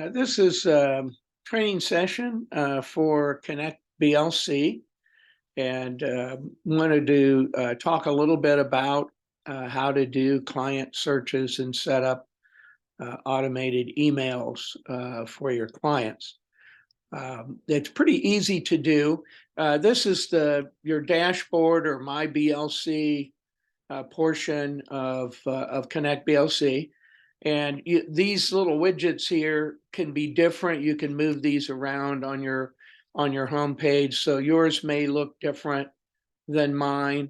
This is a training session for ConnectBLC, and wanted to talk a little bit about how to do client searches and set up automated emails for your clients. It's pretty easy to do. This is your dashboard or My BLC portion of ConnectBLC. And these little widgets here can be different. You can move these around on your home page. So yours may look different than mine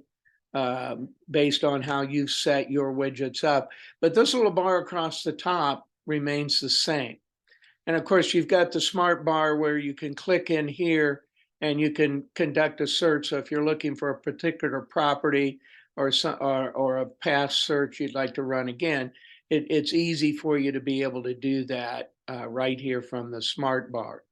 based on how you set your widgets up. But this little bar across the top remains the same. And of course, you've got the smart bar where you can click in here and you can conduct a search. So if you're looking for a particular property or a past search you'd like to run again, it's easy for you to be able to do that right here from the smart bar.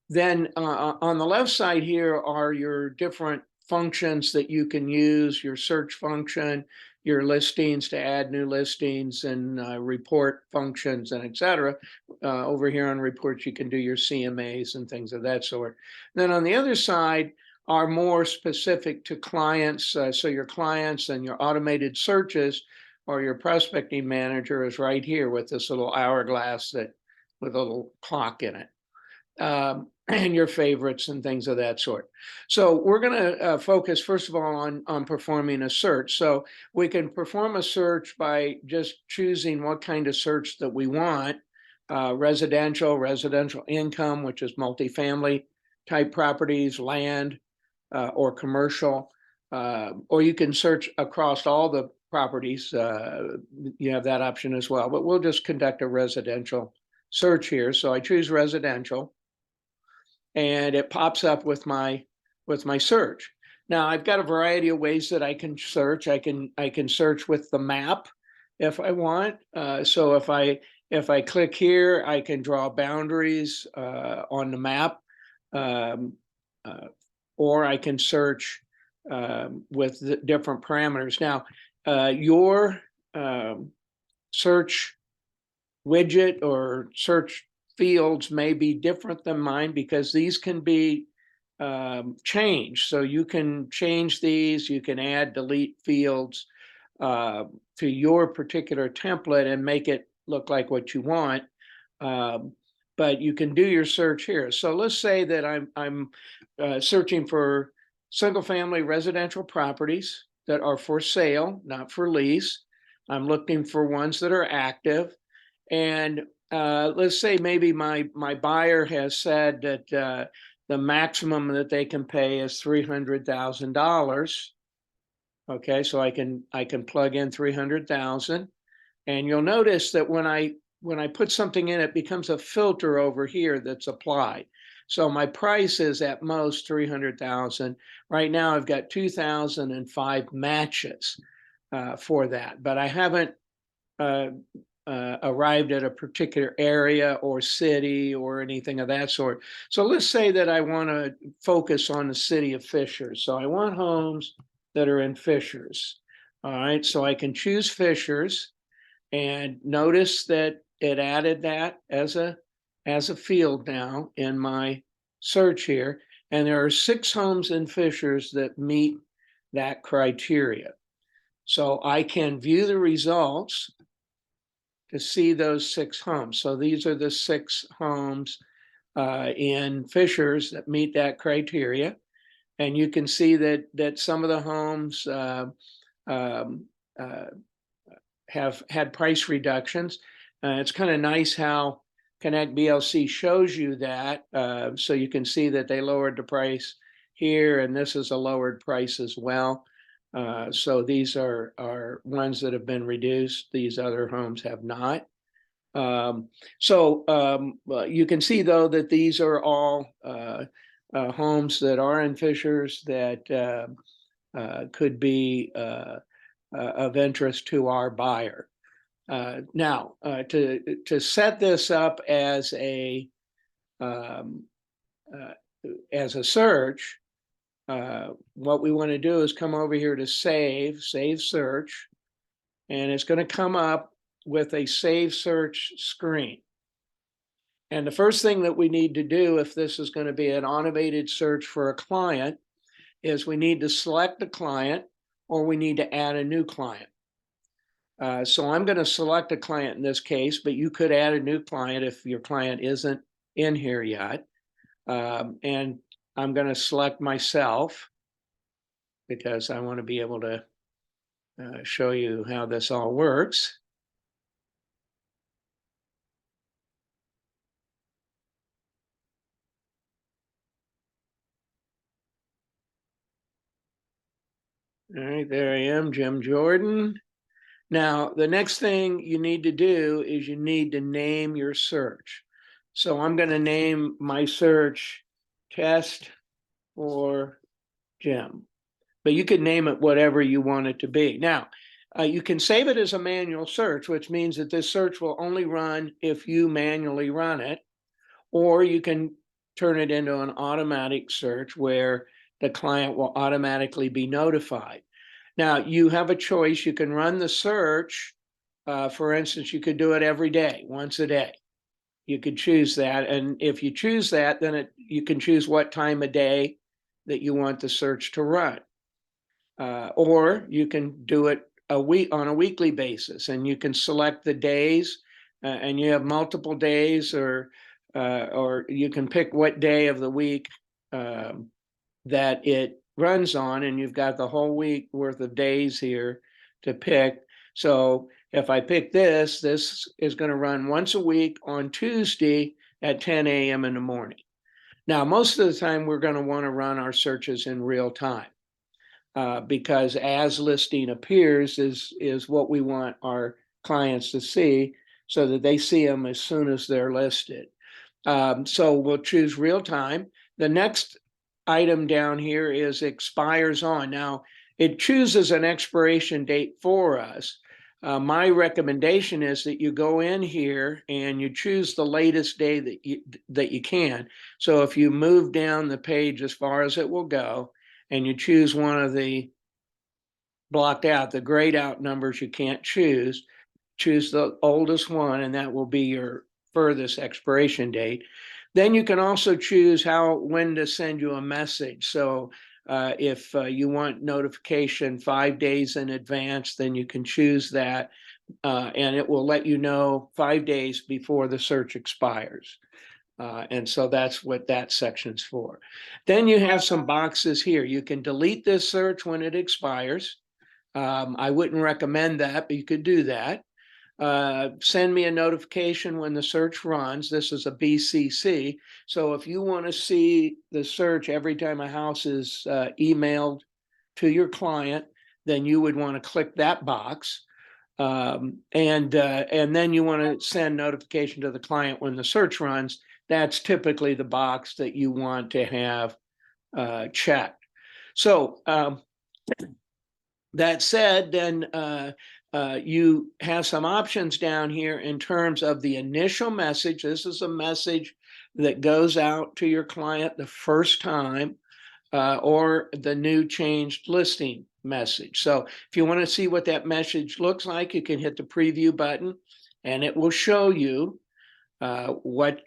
Then on the left side here are your different functions that you can use, your search function, your listings to add new listings, and report functions, and etc. Over here on reports, you can do your CMAs and things of that sort. Then on the other side are more specific to clients. So your clients and your automated searches, or your prospecting manager is right here with this little hourglass with a little clock in it. And your favorites and things of that sort. So we're going to focus first of all on performing a search. So we can perform a search by just choosing what kind of search that we want. Residential income, which is multifamily type properties, land, or commercial, or you can search across all the properties. You have that option as well, but we'll just conduct a residential search here. So I choose residential, and it pops up with my search. Now I've got a variety of ways that I can search. I can search with the map if I want. So if I click here, I can draw boundaries on the map, or I can search with the different parameters. Now your search widget or search fields may be different than mine, because these can be changed. So you can change these, you can add, delete fields to your particular template and make it look like what you want. But you can do your search here. So let's say that I'm searching for single-family residential properties that are for sale, not for lease. I'm looking for ones that are active. And let's say maybe my buyer has said that the maximum that they can pay is $300,000. Okay, so I can plug in 300,000, and you'll notice that when I put something in, it becomes a filter over here that's applied. So my price is at most 300,000. Right now I've got 2,005 matches for that, but I haven't arrived at a particular area or city or anything of that sort. So let's say that I want to focus on the city of Fishers. So I want homes that are in Fishers. All right, so I can choose Fishers, and notice that it added that as a field now in my search here. And there are 6 homes in Fishers that meet that criteria. So I can view the results to see those 6 homes. So these are the 6 homes in Fishers that meet that criteria. And you can see that some of the homes have had price reductions. It's kind of nice how ConnectBLC shows you that. So you can see that they lowered the price here, and this is a lowered price as well. So these are ones that have been reduced. These other homes have not. You can see, though, that these are all homes that are in Fishers that could be of interest to our buyer. Now, to set this up as a search, what we want to do is come over here to save search, and it's going to come up with a save search screen. And the first thing that we need to do if this is going to be an automated search for a client is we need to select the client or we need to add a new client. So I'm going to select a client in this case, but you could add a new client if your client isn't in here yet. And I'm going to select myself because I want to be able to show you how this all works. All right, there I am, Jim Jordan. Now, the next thing you need to do is you need to name your search. So I'm going to name my search Test for Jim, but you could name it whatever you want it to be. Now, you can save it as a manual search, which means that this search will only run if you manually run it, or you can turn it into an automatic search where the client will automatically be notified. Now, you have a choice. You can run the search. For instance, you could do it every day, once a day. You could choose that. And if you choose that, then you can choose what time of day that you want the search to run. Or you can do it on a weekly basis, and you can select the days, and you have multiple days, or you can pick what day of the week that it runs on, and you've got the whole week worth of days here to pick. So if I pick this is going to run once a week on Tuesday at 10 a.m. in the morning. Now, most of the time, we're going to want to run our searches in real time because as listing appears is what we want our clients to see so that they see them as soon as they're listed. So we'll choose real time. The next item down here is expires on. Now, it chooses an expiration date for us. My recommendation is that you go in here and you choose the latest day that you can. So if you move down the page as far as it will go, and you choose one of the blocked out, the grayed out numbers you can't choose the oldest one, and that will be your furthest expiration date. Then you can also choose when to send you a message. So if you want notification 5 days in advance, then you can choose that, and it will let you know 5 days before the search expires. And so that's what that section's for. Then you have some boxes here. You can delete this search when it expires. I wouldn't recommend that, but you could do that. Send me a notification when the search runs. This is a BCC. So if you want to see the search every time a house is emailed to your client, then you would want to click that box. And then you want to send notification to the client when the search runs. That's typically the box that you want to have checked. So that said, then you have some options down here in terms of the initial message. This is a message that goes out to your client the first time, or the new changed listing message. So if you want to see what that message looks like, you can hit the preview button and it will show you what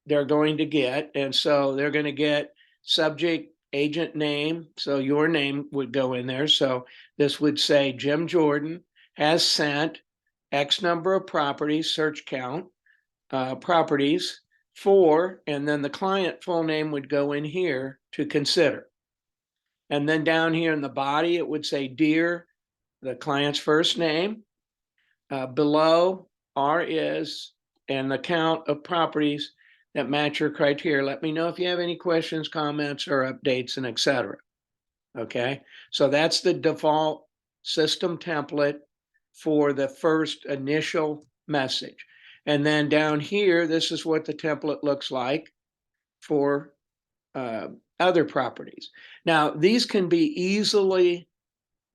they're going to get. And so they're going to get subject, agent name. So your name would go in there. So this would say Jim Jordan has sent X number of properties, search count, properties for, and then the client full name would go in here to consider. And then down here in the body, it would say dear, the client's first name, below R is, and the count of properties that match your criteria. Let me know if you have any questions, comments, or updates, and etc. Okay, so that's the default system template for the first initial message. And then down here, this is what the template looks like for other properties. Now, these can be easily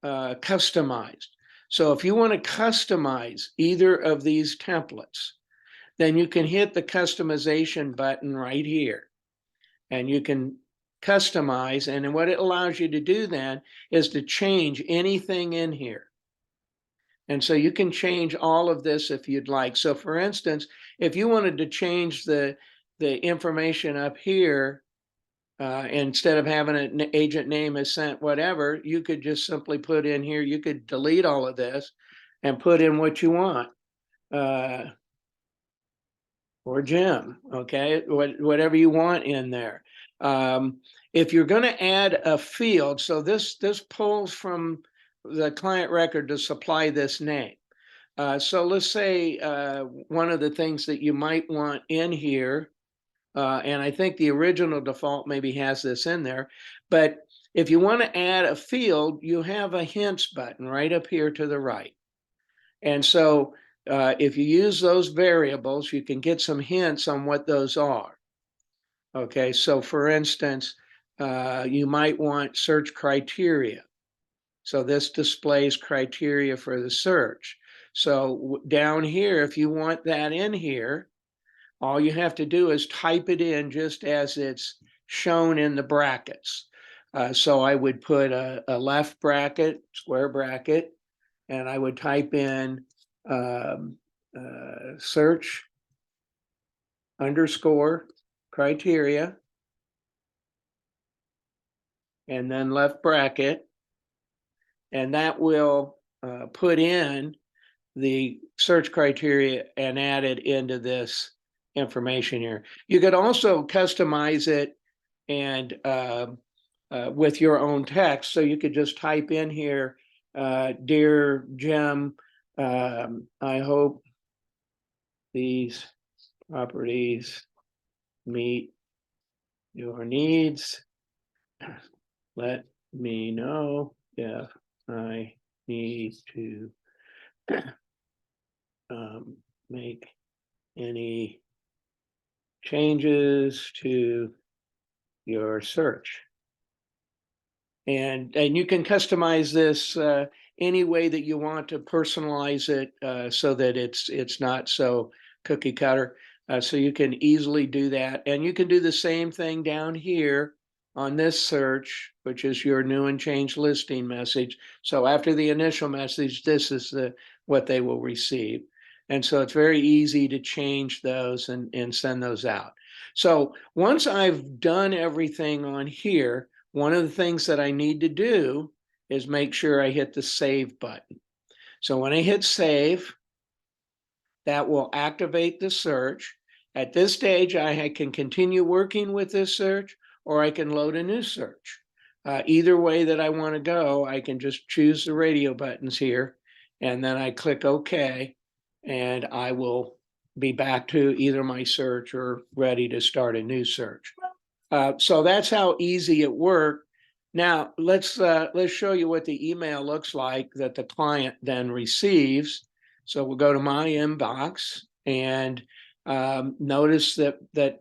customized. So if you want to customize either of these templates, then you can hit the customization button right here, and you can customize. And what it allows you to do then is to change anything in here. And so you can change all of this if you'd like. So for instance, if you wanted to change the information up here, instead of having an agent name is sent whatever, you could just simply put in here, you could delete all of this and put in what you want. Or Jim, okay, whatever you want in there. If you're going to add a field, so this pulls from the client record to supply this name. So let's say one of the things that you might want in here, and I think the original default maybe has this in there, but if you want to add a field, you have a hints button right up here to the right. And so if you use those variables, you can get some hints on what those are. Okay, so for instance, you might want search criteria. So this displays criteria for the search. So down here, if you want that in here, all you have to do is type it in just as it's shown in the brackets. So I would put a left bracket, square bracket, and I would type in search underscore criteria, and then left bracket, and that will put in the search criteria and add it into this information here. You could also customize it and with your own text. So you could just type in here, dear Jim, I hope these properties meet your needs. Let me know if I need to make any changes to your search. And you can customize this any way that you want to personalize it so that it's not so cookie cutter. So you can easily do that. And you can do the same thing down here on this search, which is your new and changed listing message. So after the initial message, this is what they will receive. And so it's very easy to change those and send those out. So once I've done everything on here, one of the things that I need to do is make sure I hit the save button. So when I hit save, that will activate the search. At this stage, I can continue working with this search, or I can load a new search. Either way that I want to go, I can just choose the radio buttons here, and then I click OK, and I will be back to either my search or ready to start a new search. So that's how easy it worked. Now let's show you what the email looks like that the client then receives. So we'll go to my inbox and notice that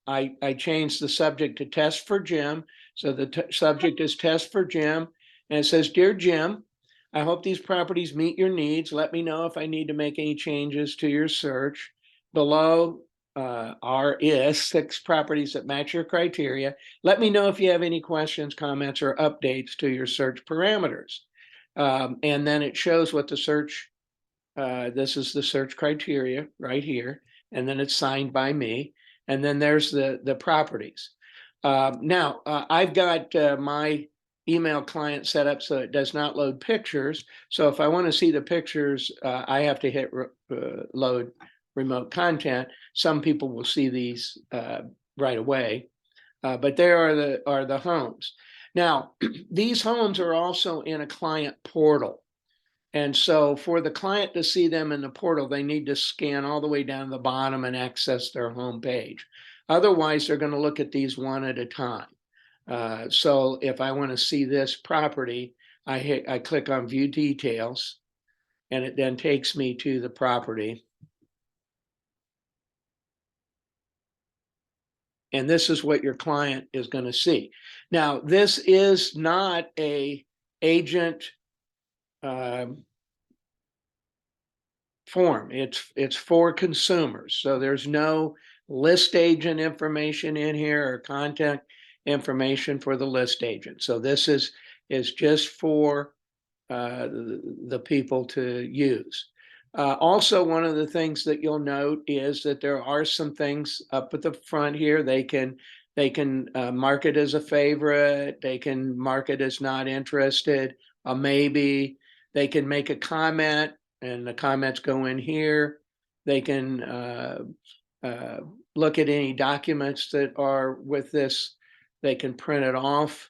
I changed the subject to test for Jim. So the subject is test for Jim, and it says, "Dear Jim, I hope these properties meet your needs. Let me know if I need to make any changes to your search. Below are 6 properties that match your criteria. Let me know if you have any questions, comments, or updates to your search parameters." And then it shows what the search, this is the search criteria right here, and then it's signed by me. And then there's the properties. Now, I've got my email client set up so it does not load pictures. So if I want to see the pictures, I have to hit load remote content. Some people will see these right away, but there are the homes. Now, these homes are also in a client portal. And so for the client to see them in the portal, they need to scan all the way down to the bottom and access their home page. Otherwise, they're going to look at these one at a time. So if I want to see this property, I click on View Details, and it then takes me to the property. And this is what your client is going to see. Now, this is not a agent form. It's for consumers. So there's no list agent information in here or contact information for the list agent. So this is just for the people to use. Also, one of the things that you'll note is that there are some things up at the front here. They can mark it as a favorite. They can mark it as not interested, a maybe. They can make a comment, and the comments go in here. They can look at any documents that are with this. They can print it off.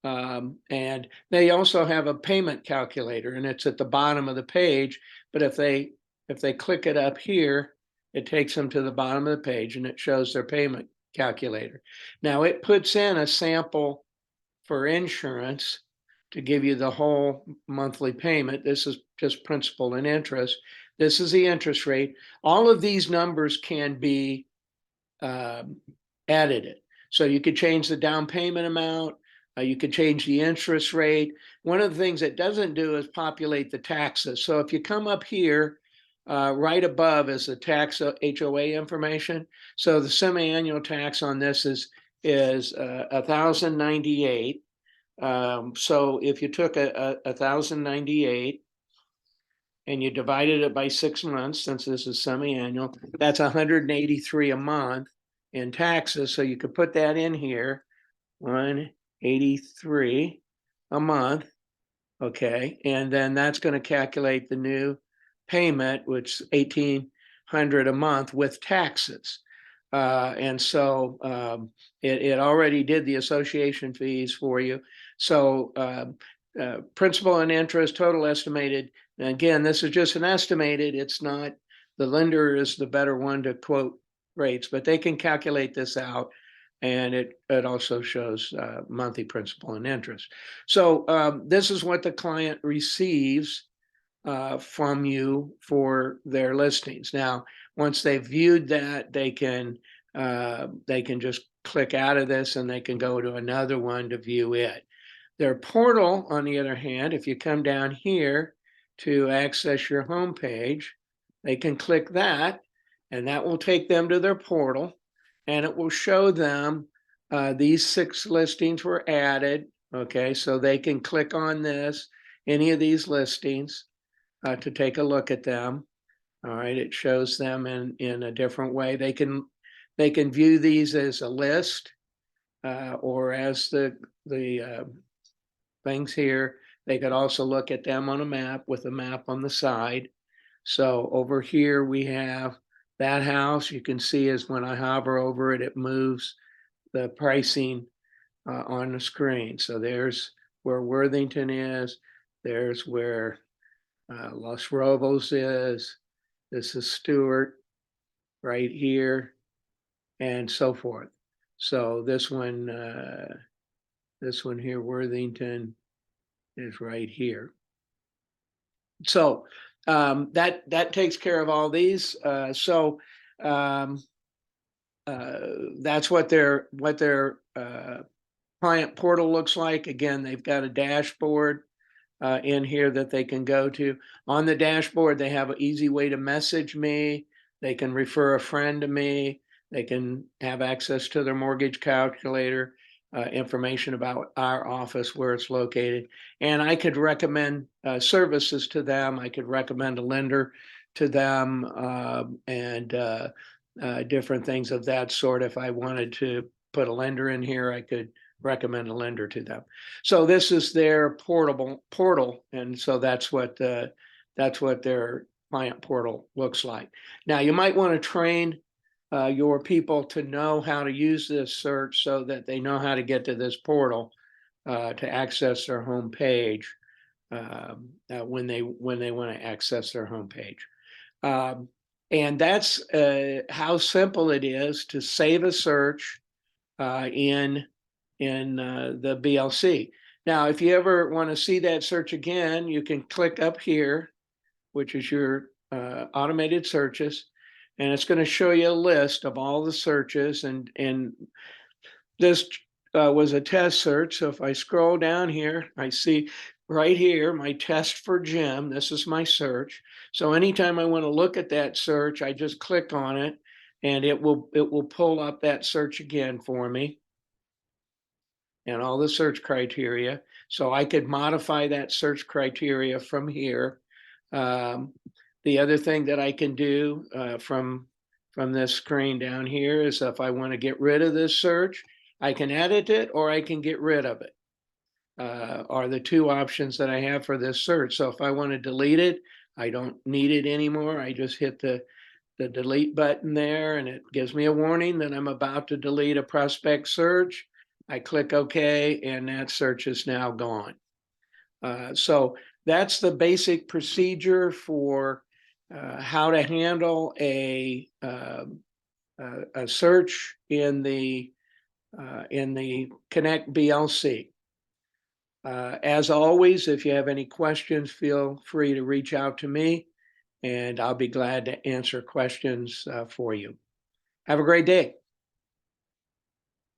And they also have a payment calculator, and it's at the bottom of the page. But if they click it up here, it takes them to the bottom of the page, and it shows their payment calculator. Now it puts in a sample for insurance to give you the whole monthly payment. This is just principal and interest. This is the interest rate. All of these numbers can be edited. So you could change the down payment amount. You could change the interest rate. One of the things it doesn't do is populate the taxes. So if you come up here, right above is the tax HOA information. So the semi-annual tax on this is $1,098. So if you took a $1,098 and you divided it by 6 months, since this is semi-annual, that's $183 a month in taxes. So you could put that in here, $183 a month. Okay, and then that's going to calculate the new payment, which is $1,800 a month with taxes. And so it already did the association fees for you. So principal and interest, total estimated. And again, this is just an estimated. It's not, the lender is the better one to quote rates, but they can calculate this out. And it also shows monthly principal and interest. So this is what the client receives from you for their listings. Now, once they've viewed that, they can just click out of this and they can go to another one to view it. Their portal, on the other hand, if you come down here to access your home page, they can click that, and that will take them to their portal. And it will show them these 6 listings were added. Okay, so they can click on this, any of these listings, to take a look at them. All right, it shows them in a different way. They can view these as a list or as the things here. They could also look at them on a map with a map on the side. So over here we have that house. You can see as when I hover over it, it moves the pricing on the screen. So there's where Worthington is. There's where Los Robos is. This is Stewart right here, and so forth. So this one here, Worthington, is right here. So that takes care of all these. That's what their client portal looks like. Again, they've got a dashboard in here that they can go to. On the dashboard, they have an easy way to message me. They can refer a friend to me. They can have access to their mortgage calculator, information about our office, where it's located. And I could recommend services to them. I could recommend a lender to them, and different things of that sort. If I wanted to put a lender in here, I could recommend a lender to them. So this is their portal, and so that's what their client portal looks like. Now you might want to train your people to know how to use this search so that they know how to get to this portal to access their home page when they want to access their home page. And that's how simple it is to save a search in the BLC. Now, if you ever want to see that search again, you can click up here, which is your automated searches, and it's going to show you a list of all the searches. And this was a test search. So if I scroll down here, I see right here my test for Jim. This is my search. So anytime I want to look at that search, I just click on it, and it will pull up that search again for me. and all the search criteria. So I could modify that search criteria from here. The other thing that I can do from this screen down here is if I want to get rid of this search, I can edit it or I can get rid of it. Are the two options that I have for this search. So if I want to delete it, I don't need it anymore. I just hit the delete button there, and it gives me a warning that I'm about to delete a prospect search. I click OK, and that search is now gone. So that's the basic procedure for how to handle a search in the ConnectBLC. As always, if you have any questions, feel free to reach out to me, and I'll be glad to answer questions for you. Have a great day.